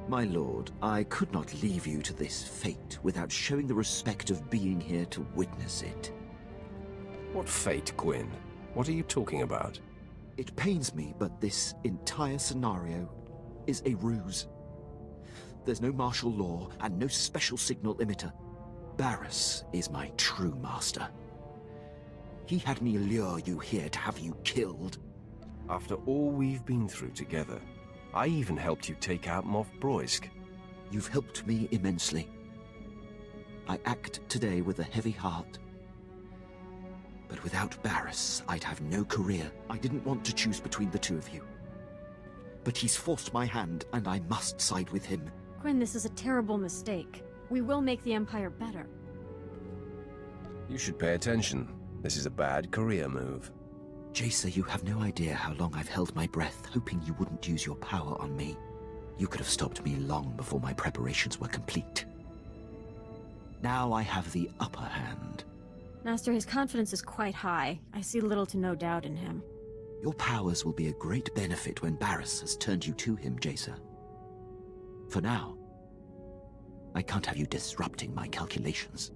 My lord, I could not leave you to this fate without showing the respect of being here to witness it. What fate, Gwyn? What are you talking about? It pains me, but this entire scenario is a ruse. There's no martial law and no special signal emitter. Barriss is my true master. He had me lure you here to have you killed. After all we've been through together, I even helped you take out Moff Broisk. You've helped me immensely. I act today with a heavy heart. But without Barriss, I'd have no career. I didn't want to choose between the two of you. But he's forced my hand, and I must side with him. Gwyn, this is a terrible mistake. We will make the Empire better. You should pay attention. This is a bad career move. Jacer, you have no idea how long I've held my breath, hoping you wouldn't use your power on me. You could have stopped me long before my preparations were complete. Now I have the upper hand. Master, his confidence is quite high. I see little to no doubt in him. Your powers will be a great benefit when Barriss has turned you to him, Jacer. For now, I can't have you disrupting my calculations.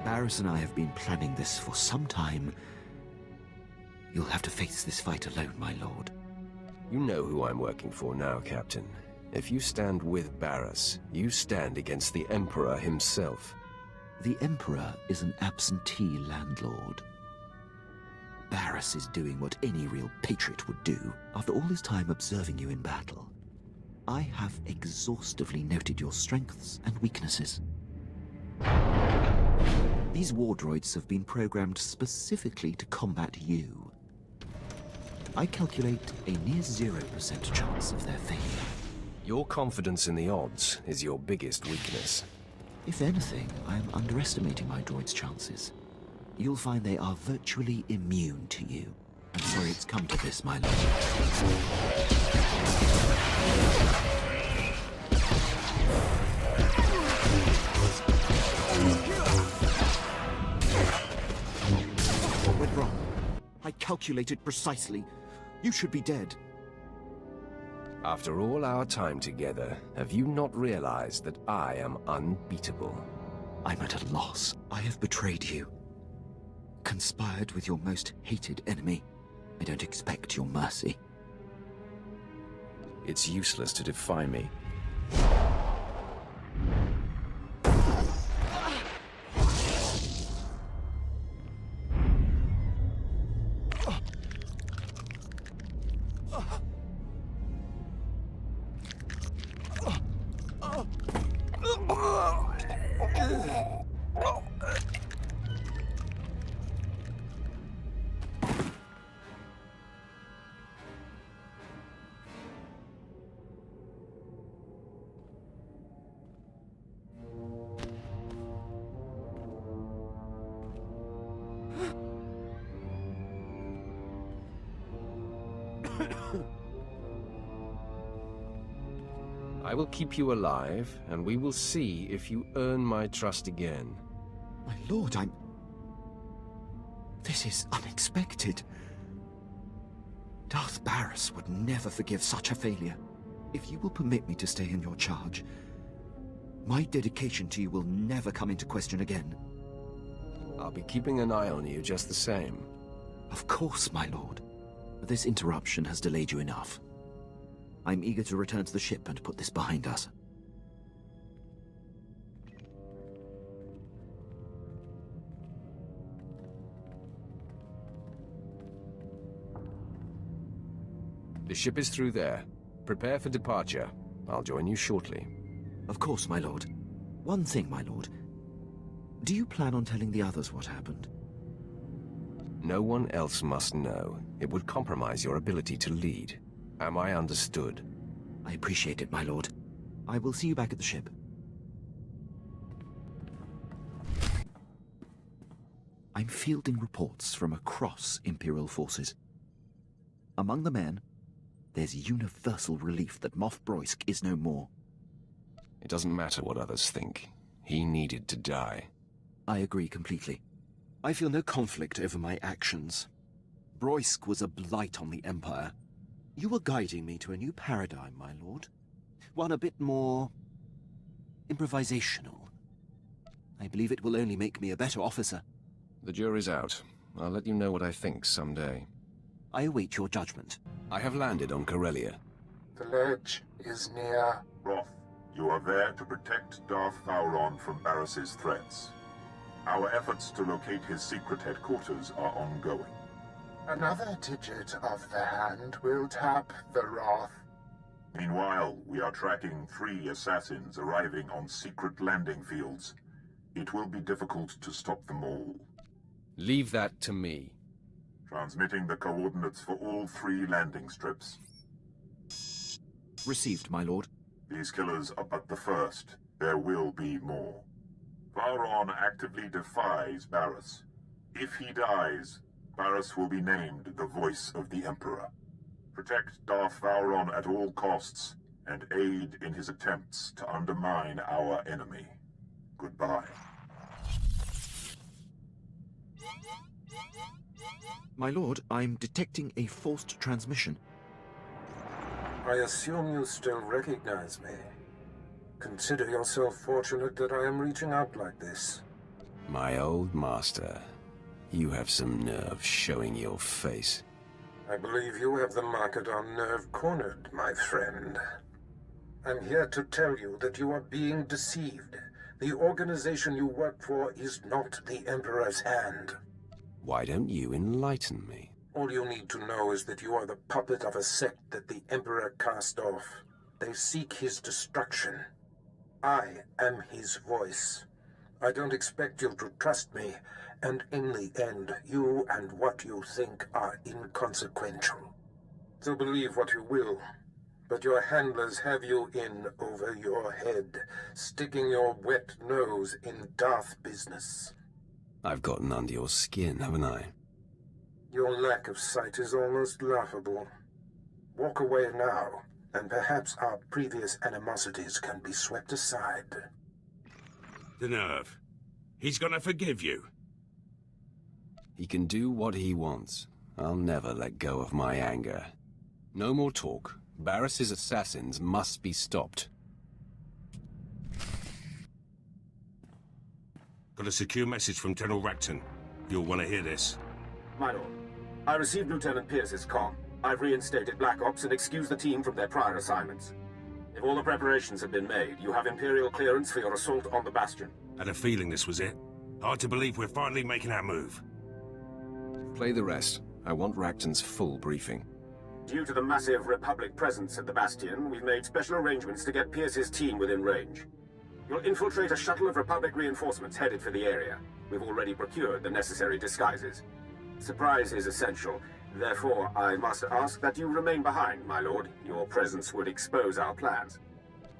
Barriss and I have been planning this for some time. You'll have to face this fight alone, my lord. You know who I'm working for now, Captain. If you stand with Barriss, you stand against the Emperor himself. The Emperor is an absentee landlord. Barriss is doing what any real patriot would do. After all this time observing you in battle, I have exhaustively noted your strengths and weaknesses. These war droids have been programmed specifically to combat you. I calculate a near 0% chance of their failure. Your confidence in the odds is your biggest weakness. If anything, I am underestimating my droid's chances. You'll find they are virtually immune to you. I'm sorry it's come to this, my lord. What went wrong? I calculated precisely. You should be dead. After all our time together, have you not realized that I am unbeatable? I'm at a loss. I have betrayed you. Conspired with your most hated enemy. I don't expect your mercy. It's useless to defy me. I will keep you alive, and we will see if you earn my trust again. My lord, This is unexpected. Darth Barriss would never forgive such a failure. If you will permit me to stay in your charge, my dedication to you will never come into question again. I'll be keeping an eye on you just the same. Of course, my lord. This interruption has delayed you enough. I'm eager to return to the ship and put this behind us. The ship is through there. Prepare for departure. I'll join you shortly. Of course, my lord. One thing, my lord. Do you plan on telling the others what happened? No one else must know. It would compromise your ability to lead. Am I understood? I appreciate it, my lord. I will see you back at the ship. I'm fielding reports from across Imperial forces. Among the men, there's universal relief that Moff Broisk is no more. It doesn't matter what others think. He needed to die. I agree completely. I feel no conflict over my actions. Broysk was a blight on the Empire. You are guiding me to a new paradigm, my lord. One a bit more improvisational. I believe it will only make me a better officer. The jury's out. I'll let you know what I think someday. I await your judgment. I have landed on Corellia. The ledge is near. Roth, you are there to protect Darth Vowron from Barris's threats. Our efforts to locate his secret headquarters are ongoing. Another digit of the hand will tap the Roth. Meanwhile, we are tracking 3 assassins arriving on secret landing fields. It will be difficult to stop them all. Leave that to me. Transmitting the coordinates for all 3 landing strips. Received, my lord. These killers are but the first. There will be more. Vowron actively defies Barris. If he dies, Barris will be named the voice of the Emperor. Protect Darth Vowron at all costs, and aid in his attempts to undermine our enemy. Goodbye. My lord, I'm detecting a forced transmission. I assume you still recognize me. Consider yourself fortunate that I am reaching out like this. My old master. You have some nerve showing your face. I believe you have the market on nerve cornered, my friend. I'm here to tell you that you are being deceived. The organization you work for is not the Emperor's hand. Why don't you enlighten me? All you need to know is that you are the puppet of a sect that the Emperor cast off. They seek his destruction. I am his voice. I don't expect you to trust me, and in the end, you and what you think are inconsequential. So believe what you will, but your handlers have you in over your head, sticking your wet nose in Darth business. I've gotten under your skin, haven't I? Your lack of sight is almost laughable. Walk away now, and perhaps our previous animosities can be swept aside. The nerve. He's gonna forgive you. He can do what he wants. I'll never let go of my anger. No more talk. Barris's assassins must be stopped. Got a secure message from General Racton. You'll want to hear this. My lord, I received Lieutenant Pierce's comm. I've reinstated Black Ops and excused the team from their prior assignments. If all the preparations have been made, you have Imperial clearance for your assault on the Bastion. Had a feeling this was it. Hard to believe we're finally making our move. Play the rest. I want Racton's full briefing. Due to the massive Republic presence at the Bastion, we've made special arrangements to get Pierce's team within range. You'll infiltrate a shuttle of Republic reinforcements headed for the area. We've already procured the necessary disguises. Surprise is essential. Therefore, I must ask that you remain behind, my lord. Your presence would expose our plans.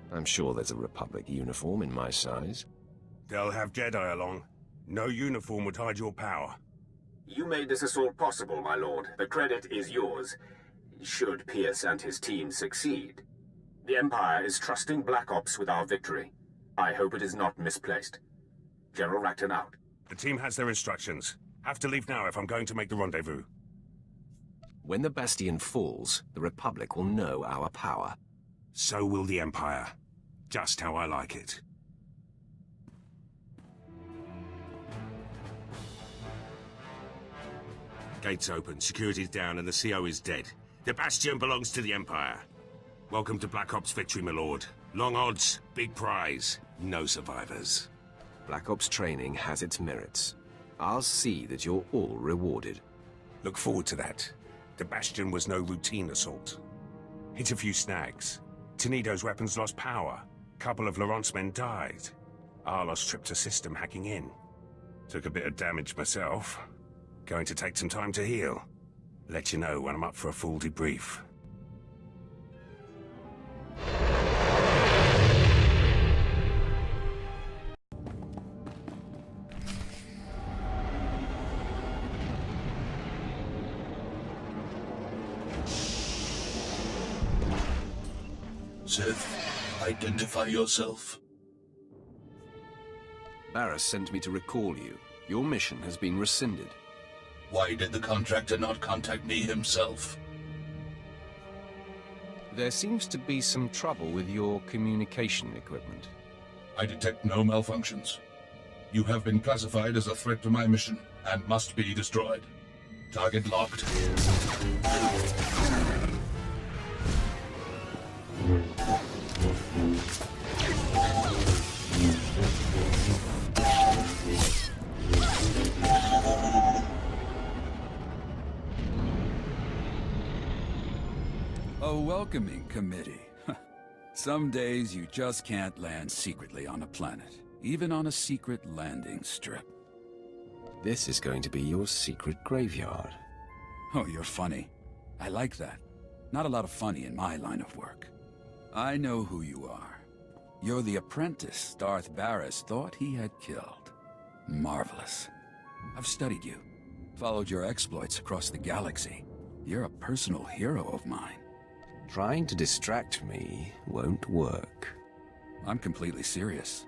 I'm sure there's a Republic uniform in my size. They'll have Jedi along. No uniform would hide your power. You made this assault possible, my lord. The credit is yours, should Pierce and his team succeed. The Empire is trusting Black Ops with our victory. I hope it is not misplaced. General Racton out. The team has their instructions. Have to leave now if I'm going to make the rendezvous. When the Bastion falls, the Republic will know our power. So will the Empire. Just how I like it. Gates open, security's down, and the CO is dead. The Bastion belongs to the Empire. Welcome to Black Ops victory, my lord. Long odds, big prize, no survivors. Black Ops training has its merits. I'll see that you're all rewarded. Look forward to that. The Bastion was no routine assault. Hit a few snags. Tenido's weapons lost power. Couple of Laurent's men died. Arlos tripped a system hacking in. Took a bit of damage myself. Going to take some time to heal. Let you know when I'm up for a full debrief. Sith, identify yourself. Barris sent me to recall you. Your mission has been rescinded. Why did the contractor not contact me himself? There seems to be some trouble with your communication equipment. I detect no malfunctions. You have been classified as a threat to my mission and must be destroyed. Target locked. A welcoming committee. Some days you just can't land secretly on a planet, even on a secret landing strip. This is going to be your secret graveyard. Oh, you're funny. I like that. Not a lot of funny in my line of work. I know who you are. You're the apprentice Darth Barris thought he had killed. Marvelous. I've studied you, followed your exploits across the galaxy. You're a personal hero of mine. Trying to distract me won't work. I'm completely serious.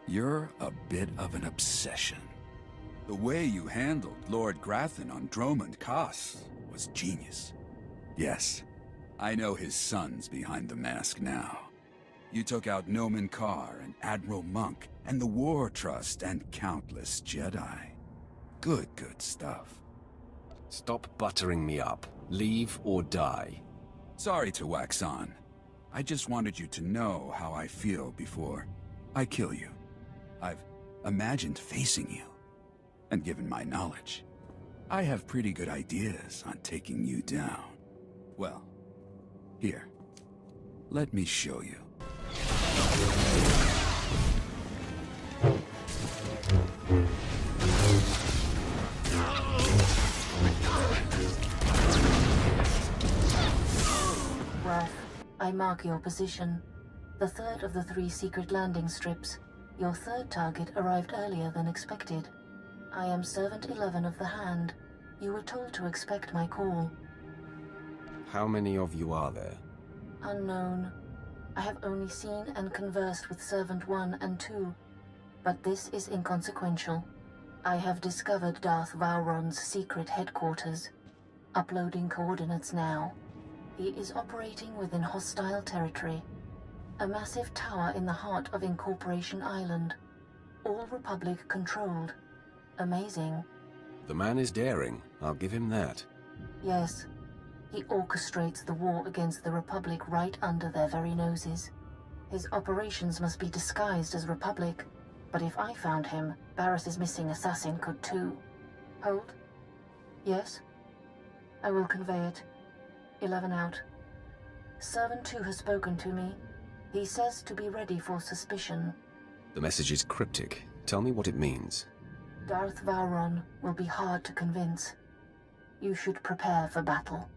You're a bit of an obsession. The way you handled Lord Grathan on Dromund Kaas was genius. Yes, I know his son's behind the mask now. You took out Nomen Karr and Admiral Monk and the War Trust and countless Jedi. Good stuff. Stop buttering me up. Leave or die. Sorry to wax on. I just wanted you to know how I feel before I kill you. I've imagined facing you. And given my knowledge, I have pretty good ideas on taking you down. Well, here. Let me show you. Wrath, I mark your position. The third of the 3 secret landing strips. Your third target arrived earlier than expected. I am Servant 11 of the Hand. You were told to expect my call. How many of you are there? Unknown. I have only seen and conversed with Servant 1 and 2. But this is inconsequential. I have discovered Darth Vowron's secret headquarters. Uploading coordinates now. He is operating within hostile territory. A massive tower in the heart of Incorporation Island. All Republic controlled. Amazing. The man is daring. I'll give him that. Yes. He orchestrates the war against the Republic right under their very noses. His operations must be disguised as Republic. But if I found him, Barris's missing assassin could too. Hold. Yes? I will convey it. 11 out. Servant 2 has spoken to me. He says to be ready for suspicion. The message is cryptic. Tell me what it means. Darth Vowron will be hard to convince. You should prepare for battle.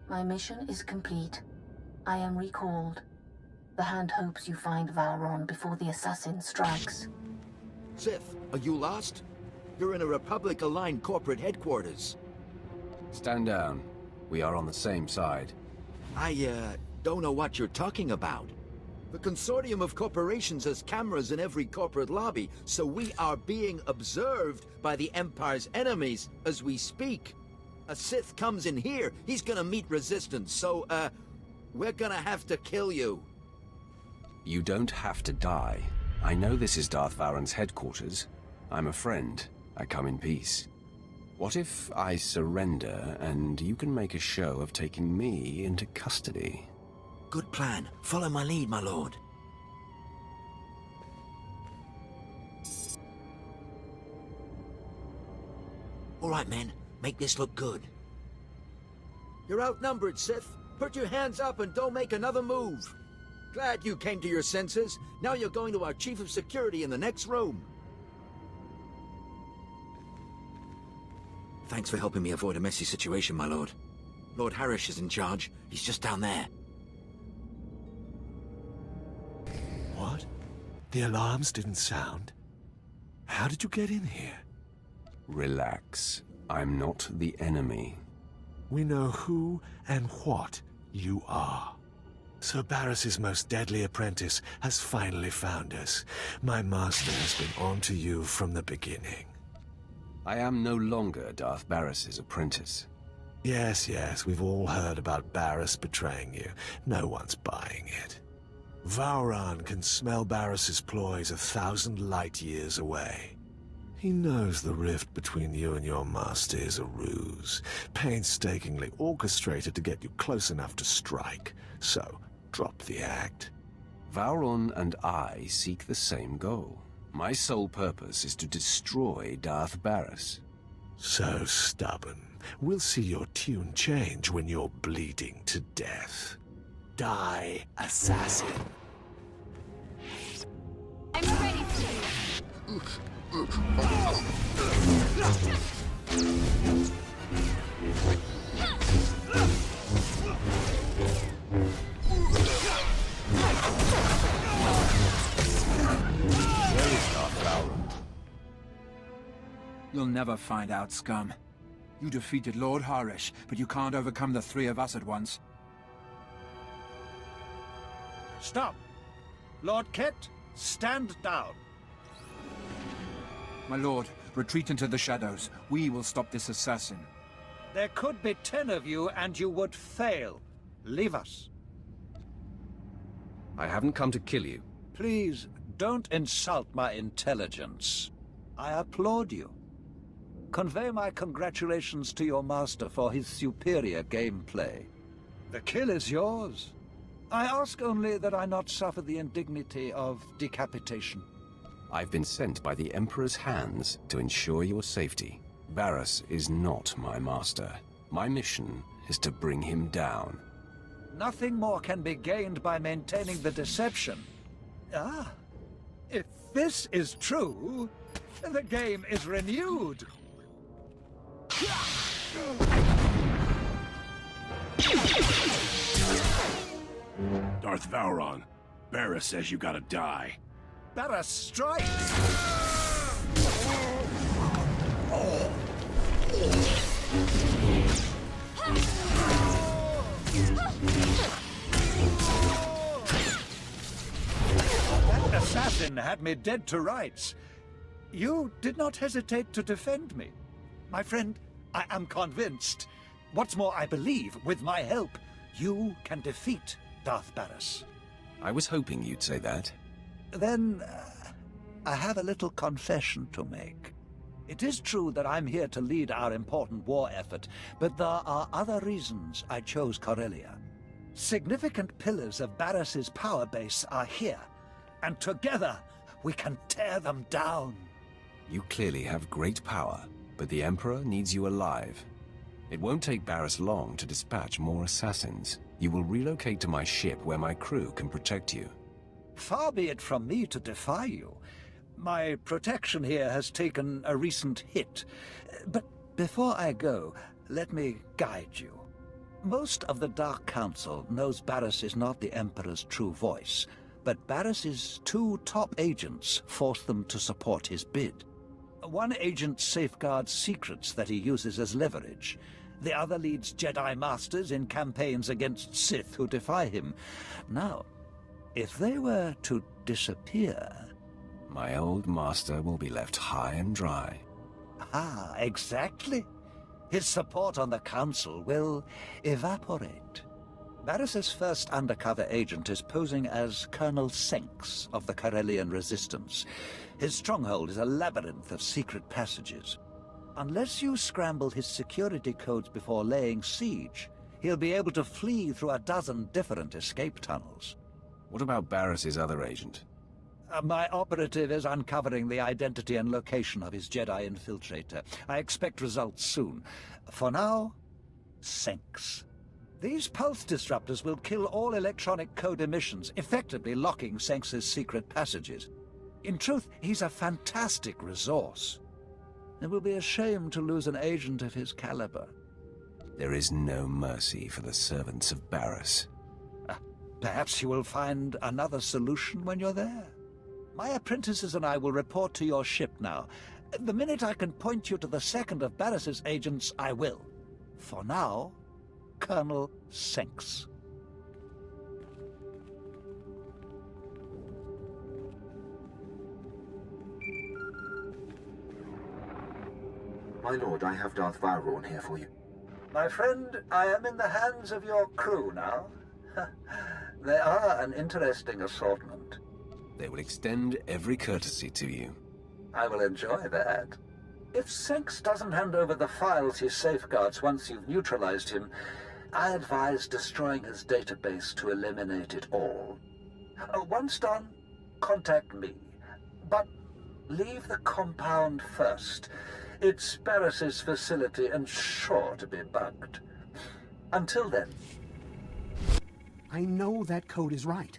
My mission is complete. I am recalled. The Hand hopes you find Vowron before the assassin strikes. Sith, are you lost? You're in a Republic-aligned corporate headquarters. Stand down. We are on the same side. I, don't know what you're talking about. The consortium of corporations has cameras in every corporate lobby, so we are being observed by the Empire's enemies as we speak. A Sith comes in here, he's gonna meet resistance, so, we're gonna have to kill you. You don't have to die. I know this is Darth Vowron's headquarters. I'm a friend. I come in peace. What if I surrender and you can make a show of taking me into custody? Good plan. Follow my lead, my lord. All right, men. Make this look good. You're outnumbered, Sith. Put your hands up and don't make another move. Glad you came to your senses. Now you're going to our Chief of Security in the next room. Thanks for helping me avoid a messy situation, my lord. Lord Harris is in charge. He's just down there. What? The alarms didn't sound? How did you get in here? Relax. I'm not the enemy. We know who and what you are. So Barris's most deadly apprentice has finally found us. My master has been on to you from the beginning. I am no longer Darth Barris's apprentice. Yes, we've all heard about Barris betraying you. No one's buying it. Vowron can smell Barris's ploys 1,000 light years away. He knows the rift between you and your master is a ruse, painstakingly orchestrated to get you close enough to strike. So, drop the act. Vowron and I seek the same goal. My sole purpose is to destroy Darth Barris. So stubborn. We'll see your tune change when you're bleeding to death. Die, assassin. I'm ready for you. Where is Darth Vowron? You'll never find out, scum. You defeated Lord Harish, but you can't overcome the three of us at once. Stop! Lord Ket, stand down. My lord, retreat into the shadows. We will stop this assassin. There could be 10 of you, and you would fail. Leave us. I haven't come to kill you. Please, don't insult my intelligence. I applaud you. Convey my congratulations to your master for his superior gameplay. The kill is yours. I ask only that I not suffer the indignity of decapitation. I've been sent by the Emperor's hands to ensure your safety. Barris is not my master. My mission is to bring him down. Nothing more can be gained by maintaining the deception. Ah, if this is true, the game is renewed. Darth Vowron, Barris says you gotta die. Barris strike! That assassin had me dead to rights. You did not hesitate to defend me. My friend, I am convinced. What's more, I believe, with my help, you can defeat Darth Barris. I was hoping you'd say that. Then, I have a little confession to make. It is true that I'm here to lead our important war effort, but there are other reasons I chose Corellia. Significant pillars of Barris's power base are here, and together we can tear them down. You clearly have great power, but the Emperor needs you alive. It won't take Barris long to dispatch more assassins. You will relocate to my ship where my crew can protect you. Far be it from me to defy you. My protection here has taken a recent hit. But before I go, let me guide you. Most of the Dark Council knows Barris is not the Emperor's true voice, but Barris's 2 top agents force them to support his bid. One agent safeguards secrets that he uses as leverage. The other leads Jedi Masters in campaigns against Sith who defy him. Now, if they were to disappear... My old master will be left high and dry. Ah, exactly. His support on the Council will evaporate. Barris's first undercover agent is posing as Colonel Senks of the Corellian Resistance. His stronghold is a labyrinth of secret passages. Unless you scramble his security codes before laying siege, he'll be able to flee through a dozen different escape tunnels. What about Barris's other agent? My operative is uncovering the identity and location of his Jedi infiltrator. I expect results soon. For now, Senks. These pulse disruptors will kill all electronic code emissions, effectively locking Senks's secret passages. In truth, he's a fantastic resource. It will be a shame to lose an agent of his caliber. There is no mercy for the servants of Barris. Perhaps you will find another solution when you're there. My apprentices and I will report to your ship now. The minute I can point you to the second of Barris's agents, I will. For now, Colonel Senks. My lord, I have Darth Vowron here for you. My friend, I am in the hands of your crew now. They are an interesting assortment. They will extend every courtesy to you. I will enjoy that. If Sinks doesn't hand over the files he safeguards once you've neutralized him, I advise destroying his database to eliminate it all. Once done, contact me. But leave the compound first. It's Barris's facility and sure to be bugged. Until then. I know that code is right.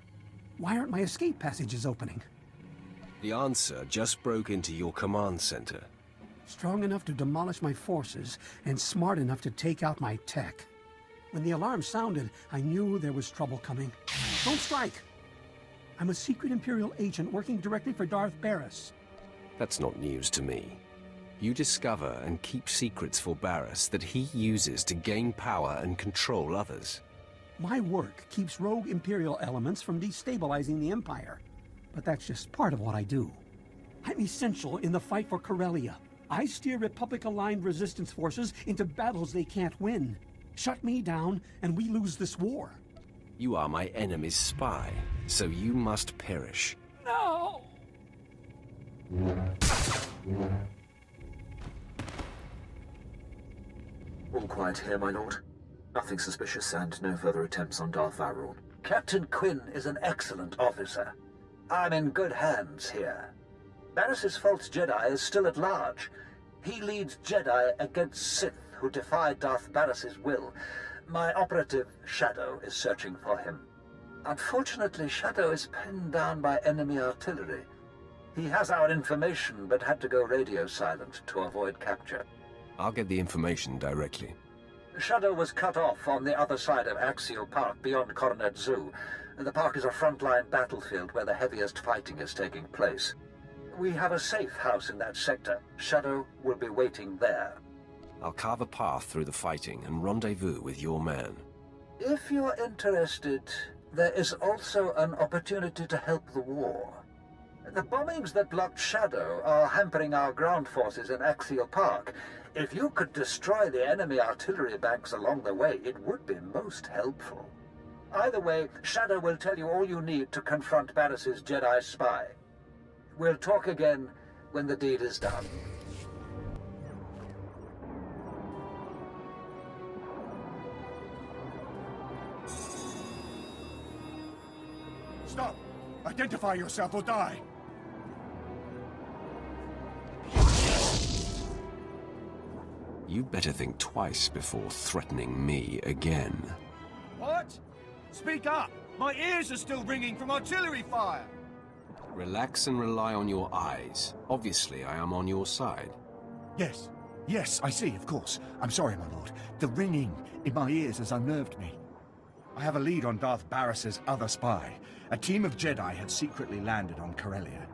Why aren't my escape passages opening? The answer just broke into your command center. Strong enough to demolish my forces, and smart enough to take out my tech. When the alarm sounded, I knew there was trouble coming. Don't strike! I'm a secret Imperial agent working directly for Darth Barris. That's not news to me. You discover and keep secrets for Barris that he uses to gain power and control others. My work keeps rogue Imperial elements from destabilizing the Empire. But that's just part of what I do. I'm essential in the fight for Corellia. I steer Republic-aligned resistance forces into battles they can't win. Shut me down, and we lose this war. You are my enemy's spy, so you must perish. No! All quiet here, my lord. Nothing suspicious and no further attempts on Darth Vowron. Captain Quinn is an excellent officer. I'm in good hands here. Barris's false Jedi is still at large. He leads Jedi against Sith who defy Darth Barris's will. My operative, Shadow, is searching for him. Unfortunately, Shadow is pinned down by enemy artillery. He has our information, but had to go radio silent to avoid capture. I'll get the information directly. Shadow was cut off on the other side of Axial Park, beyond Coronet Zoo. The park is a frontline battlefield where the heaviest fighting is taking place. We have a safe house in that sector. Shadow will be waiting there. I'll carve a path through the fighting and rendezvous with your man. If you're interested, there is also an opportunity to help the war. The bombings that blocked Shadow are hampering our ground forces in Axial Park. If you could destroy the enemy artillery banks along the way, it would be most helpful. Either way, Shadow will tell you all you need to confront Barris's Jedi spy. We'll talk again when the deed is done. Stop! Identify yourself or die! You better think twice before threatening me again. What? Speak up! My ears are still ringing from artillery fire! Relax and rely on your eyes. Obviously, I am on your side. Yes. Yes, I see, of course. I'm sorry, my lord. The ringing in my ears has unnerved me. I have a lead on Darth Barris's other spy. A team of Jedi had secretly landed on Corellia.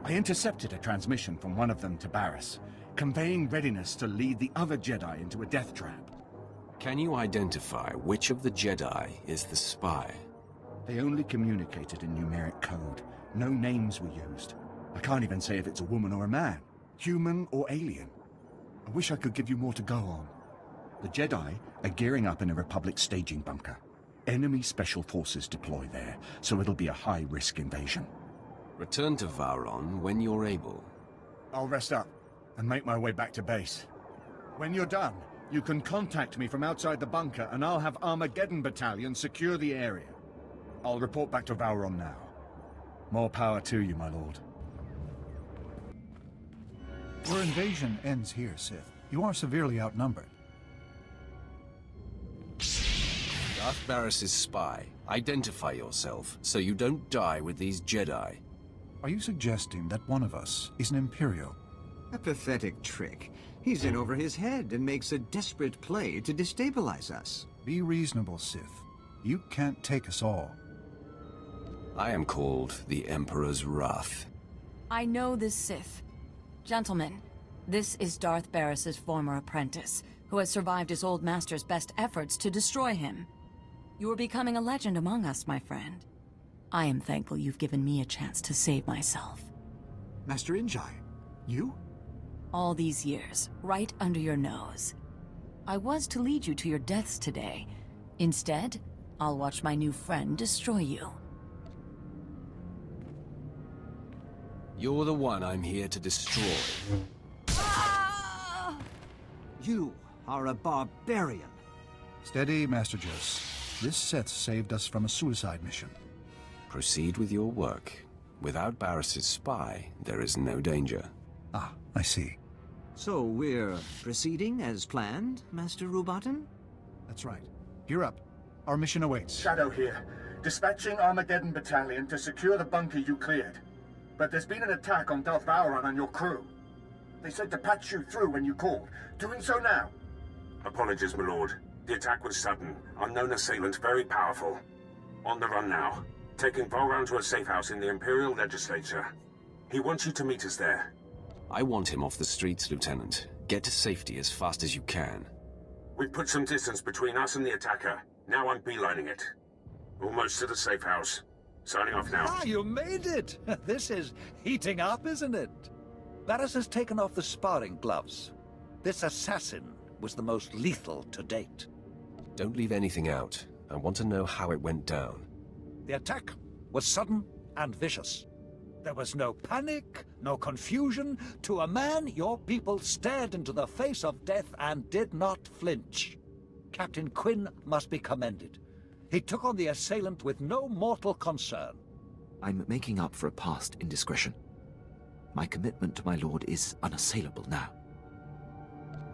I intercepted a transmission from one of them to Barris, conveying readiness to lead the other Jedi into a death trap. Can you identify which of the Jedi is the spy? They only communicated in numeric code. No names were used. I can't even say if it's a woman or a man, human or alien. I wish I could give you more to go on. The Jedi are gearing up in a Republic staging bunker. Enemy special forces deploy there, so it'll be a high-risk invasion. Return to Vowron when you're able. I'll rest up and make my way back to base. When you're done, you can contact me from outside the bunker and I'll have Armageddon Battalion secure the area. I'll report back to Vowron now. More power to you, my lord. Your invasion ends here, Sith. You are severely outnumbered. Darth Barris's spy. Identify yourself, so you don't die with these Jedi. Are you suggesting that one of us is an Imperial? A pathetic trick. He's in over his head and makes a desperate play to destabilize us. Be reasonable, Sith. You can't take us all. I am called the Emperor's Wrath. I know this Sith. Gentlemen, this is Darth Barris's former apprentice, who has survived his old master's best efforts to destroy him. You are becoming a legend among us, my friend. I am thankful you've given me a chance to save myself. Master Injai, you? All these years, right under your nose. I was to lead you to your deaths today. Instead, I'll watch my new friend destroy you. You're the one I'm here to destroy. You are a barbarian. Steady, Master Jose. This Sith saved us from a suicide mission. Proceed with your work. Without Barris's spy, there is no danger. Ah, I see. So we're proceeding as planned, Master Rubaten? That's right. Gear up. Our mission awaits. Shadow here. Dispatching Armageddon Battalion to secure the bunker you cleared. But there's been an attack on Darth Vowron and your crew. They said to patch you through when you called. Doing so now. Apologies, my lord. The attack was sudden. Unknown assailant, very powerful. On the run now. Taking Vowron to a safe house in the Imperial Legislature. He wants you to meet us there. I want him off the streets, Lieutenant. Get to safety as fast as you can. We've put some distance between us and the attacker. Now I'm beelining it. Almost to the safe house. Signing off now. Ah, you made it! This is heating up, isn't it? Barris has taken off the sparring gloves. This assassin was the most lethal to date. Don't leave anything out. I want to know how it went down. The attack was sudden and vicious. There was no panic, no confusion. To a man, your people stared into the face of death and did not flinch. Captain Quinn must be commended. He took on the assailant with no mortal concern. I'm making up for a past indiscretion. My commitment to my lord is unassailable now.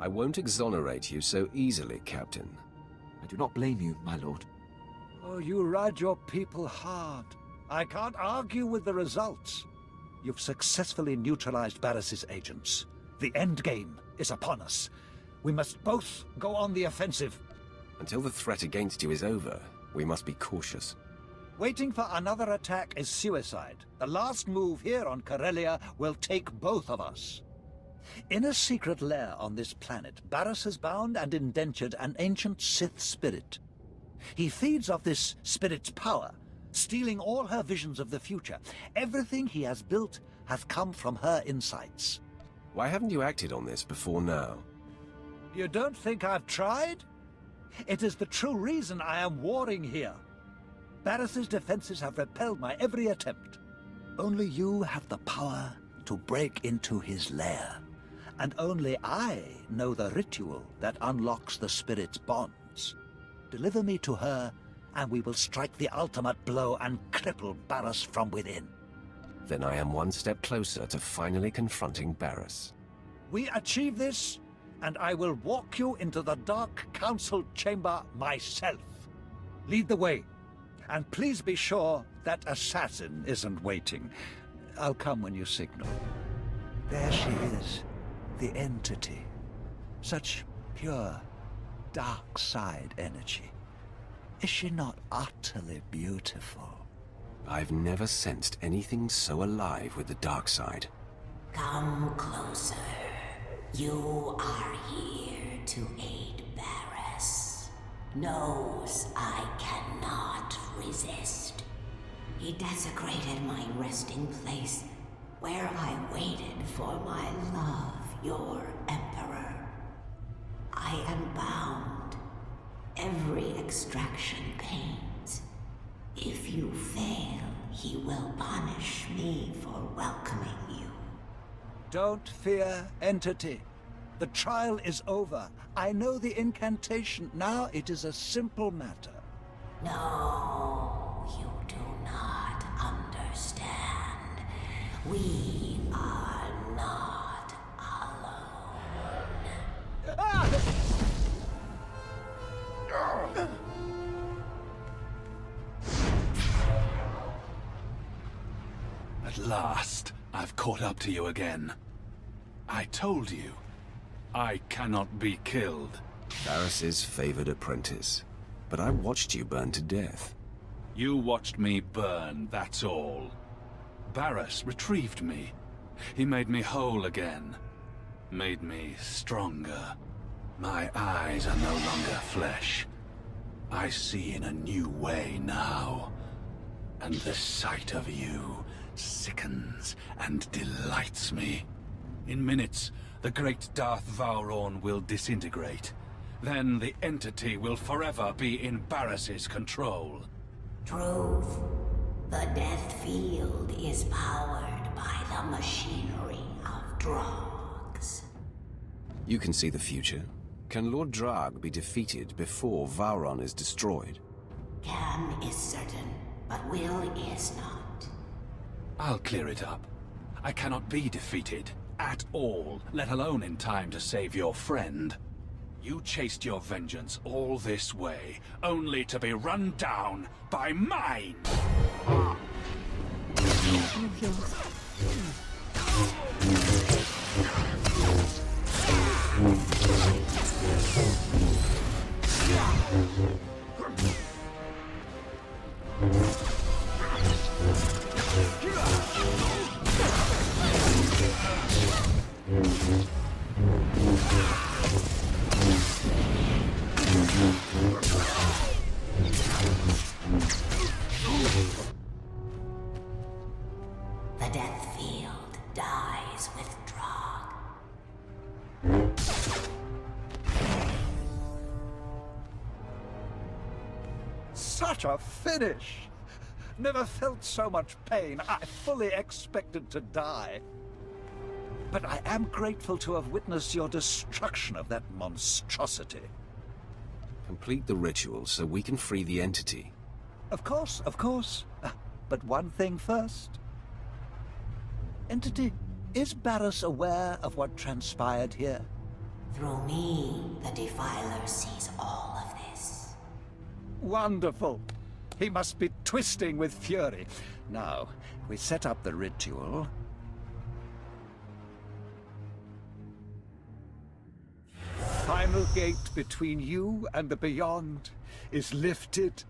I won't exonerate you so easily, Captain. I do not blame you, my lord. Oh, you ride your people hard. I can't argue with the results. You've successfully neutralized Barris's agents. The end game is upon us. We must both go on the offensive. Until the threat against you is over, we must be cautious. Waiting for another attack is suicide. The last move here on Corellia will take both of us. In a secret lair on this planet, Barris has bound and indentured an ancient Sith spirit. He feeds off this spirit's power, stealing all her visions of the future. Everything he has built has come from her insights. Why haven't you acted on this before now? You don't think I've tried? It is the true reason I am warring here. Barris's defenses have repelled my every attempt. Only you have the power to break into his lair. And only I know the ritual that unlocks the spirit's bonds. Deliver me to her, and we will strike the ultimate blow and cripple Barris from within. Then I am one step closer to finally confronting Barris. We achieve this, and I will walk you into the Dark Council chamber myself. Lead the way, and please be sure that assassin isn't waiting. I'll come when you signal. There she is, the entity. Such pure, dark side energy. Is she not utterly beautiful? I've never sensed anything so alive with the dark side. Come closer. You are here to aid Barris. Knows I cannot resist. He desecrated my resting place, where I waited for my love, your Emperor. I am bound. Every extraction pains. If you fail, he will punish me for welcoming you. Don't fear, entity. The trial is over. I know the incantation. Now it is a simple matter. No, you do not understand. We are not alone. At last, I've caught up to you again. I told you, I cannot be killed. Barris's favored apprentice. But I watched you burn to death. You watched me burn, that's all. Barris retrieved me. He made me whole again. Made me stronger. My eyes are no longer flesh. I see in a new way now. And the sight of you sickens and delights me. In minutes, the great Darth Vowrawn will disintegrate. Then the entity will forever be in Barris's control. Truth. The Death Field is powered by the machinery of Drogs. You can see the future. Can Lord Drag be defeated before Vowrawn is destroyed? Can is certain, but will is not. I'll clear it up. I cannot be defeated. At all, let alone in time to save your friend. You chased your vengeance all this way, only to be run down by mine! The Death Field dies with Drog. Such a finish! Never felt so much pain. I fully expected to die. But I am grateful to have witnessed your destruction of that monstrosity. Complete the ritual so we can free the entity. Of course, of course. But one thing first. Entity, is Barris aware of what transpired here? Through me, the Defiler sees all of this. Wonderful. He must be twisting with fury. Now, we set up the ritual. Final gate between you and the beyond is lifted.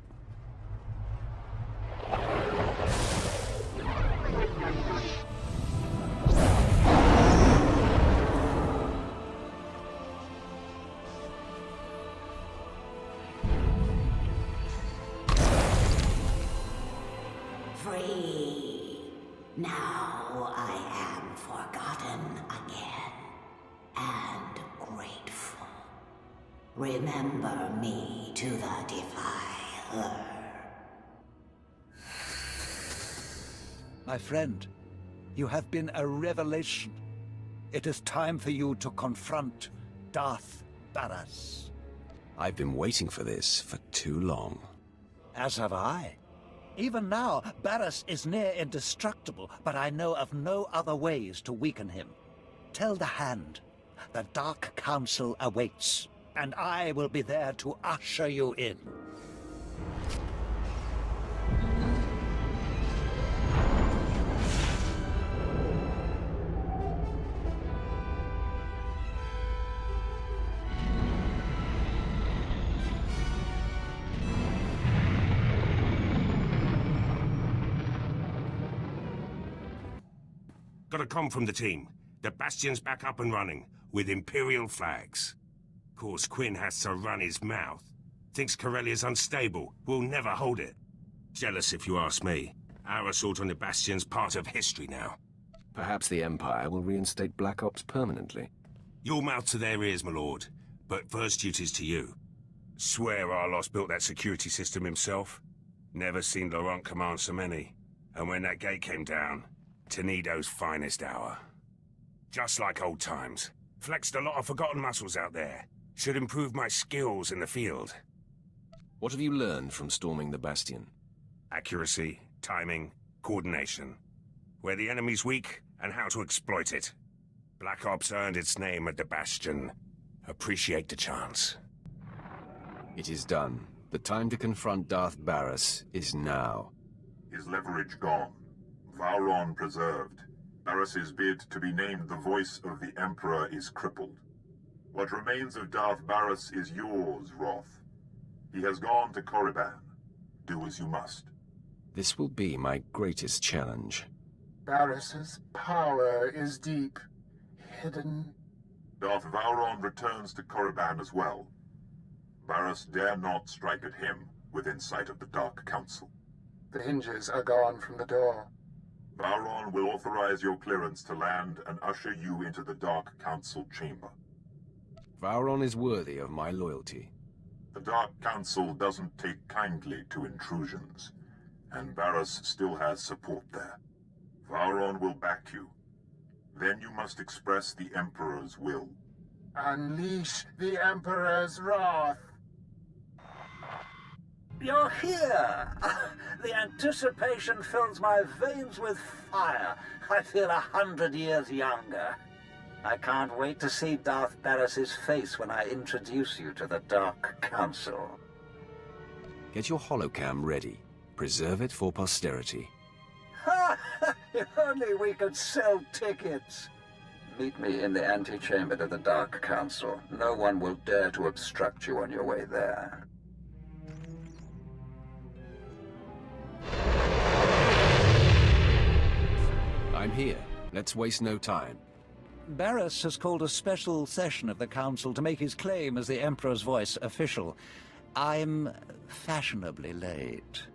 Free. Now I am forgotten again. And grateful. Remember me to the Defiler. My friend, you have been a revelation. It is time for you to confront Darth Barris. I've been waiting for this for too long. As have I. Even now, Barris is near indestructible, but I know of no other ways to weaken him. Tell the Hand, the Dark Council awaits, and I will be there to usher you in. Got a comm from the team. The Bastion's back up and running, with Imperial flags. Of course, Quinn has to run his mouth. Thinks Corellia's unstable. We'll never hold it. Jealous, if you ask me. Our assault on the Bastion's part of history now. Perhaps the Empire will reinstate Black Ops permanently. Your mouth to their ears, my lord. But first duty's to you. Swear Arlos built that security system himself. Never seen Laurent command so many. And when that gate came down, Tenido's finest hour. Just like old times. Flexed a lot of forgotten muscles out there. Should improve my skills in the field. What have you learned from storming the Bastion? Accuracy, timing, coordination. Where the enemy's weak, and how to exploit it. Black Ops earned its name at the Bastion. Appreciate the chance. It is done. The time to confront Darth Barris is now. His leverage gone. Vowrawn preserved. Barris's bid to be named the voice of the Emperor is crippled. What remains of Darth Barris is yours, Roth. He has gone to Korriban. Do as you must. This will be my greatest challenge. Barris's power is deep, hidden. Darth Vowrawn returns to Korriban as well. Barris dare not strike at him within sight of the Dark Council. The hinges are gone from the door. Vowron will authorize your clearance to land and usher you into the Dark Council chamber. Vowron is worthy of my loyalty. The Dark Council doesn't take kindly to intrusions, and Barris still has support there. Vowron will back you. Then you must express the Emperor's will. Unleash the Emperor's wrath! You're here! The anticipation fills my veins with fire. I feel 100 years younger. I can't wait to see Darth Barris's face when I introduce you to the Dark Council. Get your holocam ready. Preserve it for posterity. Ha! If only we could sell tickets! Meet me in the antechamber to the Dark Council. No one will dare to obstruct you on your way there. I'm here. Let's waste no time. Barris has called a special session of the Council to make his claim as the Emperor's voice official. I'm fashionably late.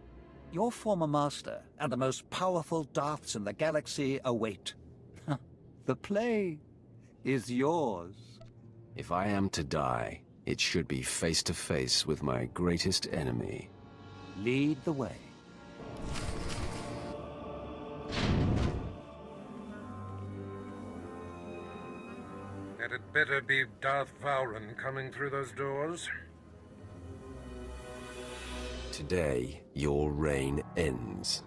Your former master and the most powerful Darths in the galaxy await. The play is yours. If I am to die, it should be face to face with my greatest enemy. Lead the way. Had it better be Darth Vowron coming through those doors? Today, your reign ends.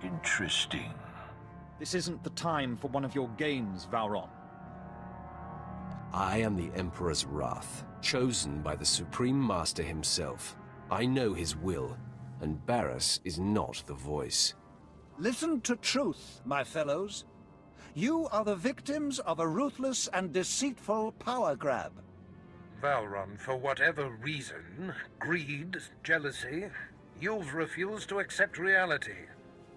Interesting. This isn't the time for one of your games, Vowron. I am the Emperor's wrath, chosen by the Supreme Master himself. I know his will, and Barris is not the voice. Listen to truth, my fellows. You are the victims of a ruthless and deceitful power grab. Vowron, for whatever reason, greed, jealousy, you've refused to accept reality.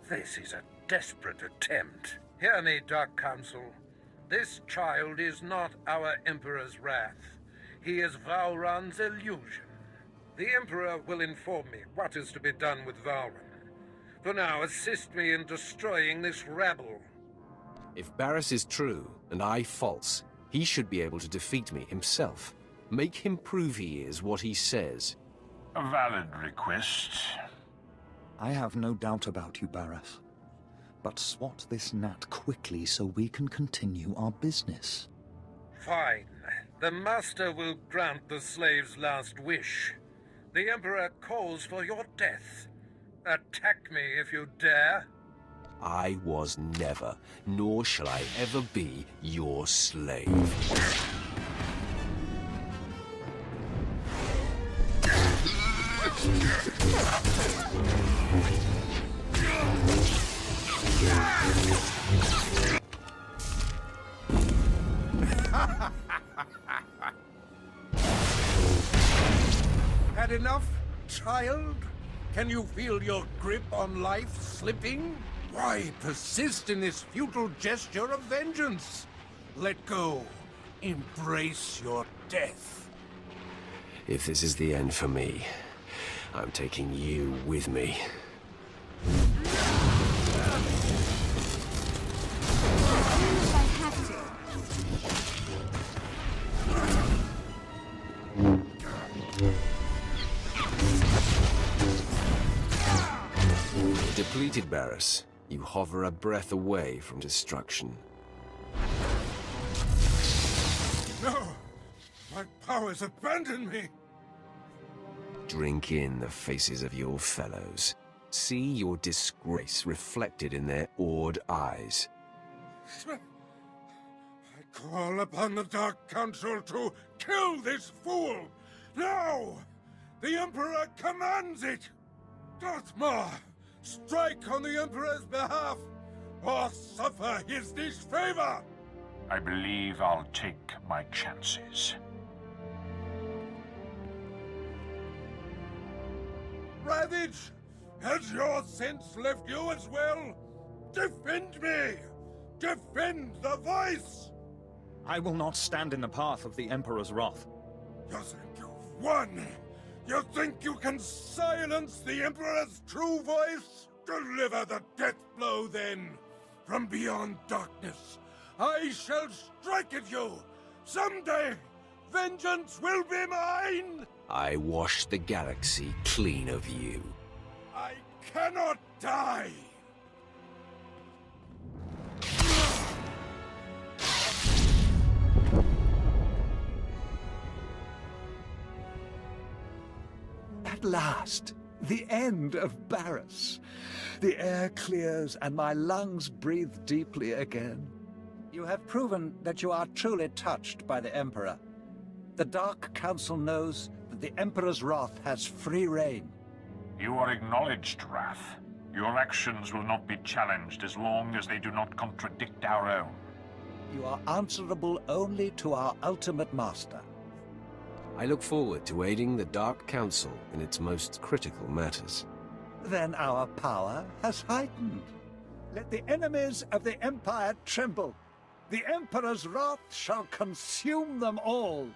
This is a desperate attempt. Hear me, Dark Council. This child is not our Emperor's wrath. He is Vowron's illusion. The Emperor will inform me what is to be done with Vowron. For now, assist me in destroying this rabble. If Barris is true, and I false, he should be able to defeat me himself. Make him prove he is what he says. A valid request. I have no doubt about you, Barris. But swat this gnat quickly so we can continue our business. Fine. The Master will grant the slave's last wish. The Emperor calls for your death. Attack me if you dare. I was never, nor shall I ever be, your slave. Had enough, child? Can you feel your grip on life slipping? Why persist in this futile gesture of vengeance? Let go. Embrace your death. If this is the end for me, I'm taking you with me. Depleted, Barris. You hover a breath away from destruction. No! My powers abandon me! Drink in the faces of your fellows. See your disgrace reflected in their awed eyes. I call upon the Dark Council to kill this fool! Now! The Emperor commands it! Darth Maul, strike on the Emperor's behalf, or suffer his disfavor! I believe I'll take my chances. Ravage! Has your sense left you as well? Defend me! Defend the voice! I will not stand in the path of the Emperor's wrath. You think you've won? You think you can silence the Emperor's true voice? Deliver the death blow, then! from beyond darkness. I shall strike at you. Someday, vengeance will be mine! I wash the galaxy clean of you. I cannot die! At last, the end of Barris. The air clears and my lungs breathe deeply again. You have proven that you are truly touched by the Emperor. The Dark Council knows that the Emperor's wrath has free reign. You are acknowledged, Wrath. Your actions will not be challenged as long as they do not contradict our own. You are answerable only to our ultimate master. I look forward to aiding the Dark Council in its most critical matters. Then our power has heightened. Let the enemies of the Empire tremble. The Emperor's wrath shall consume them all.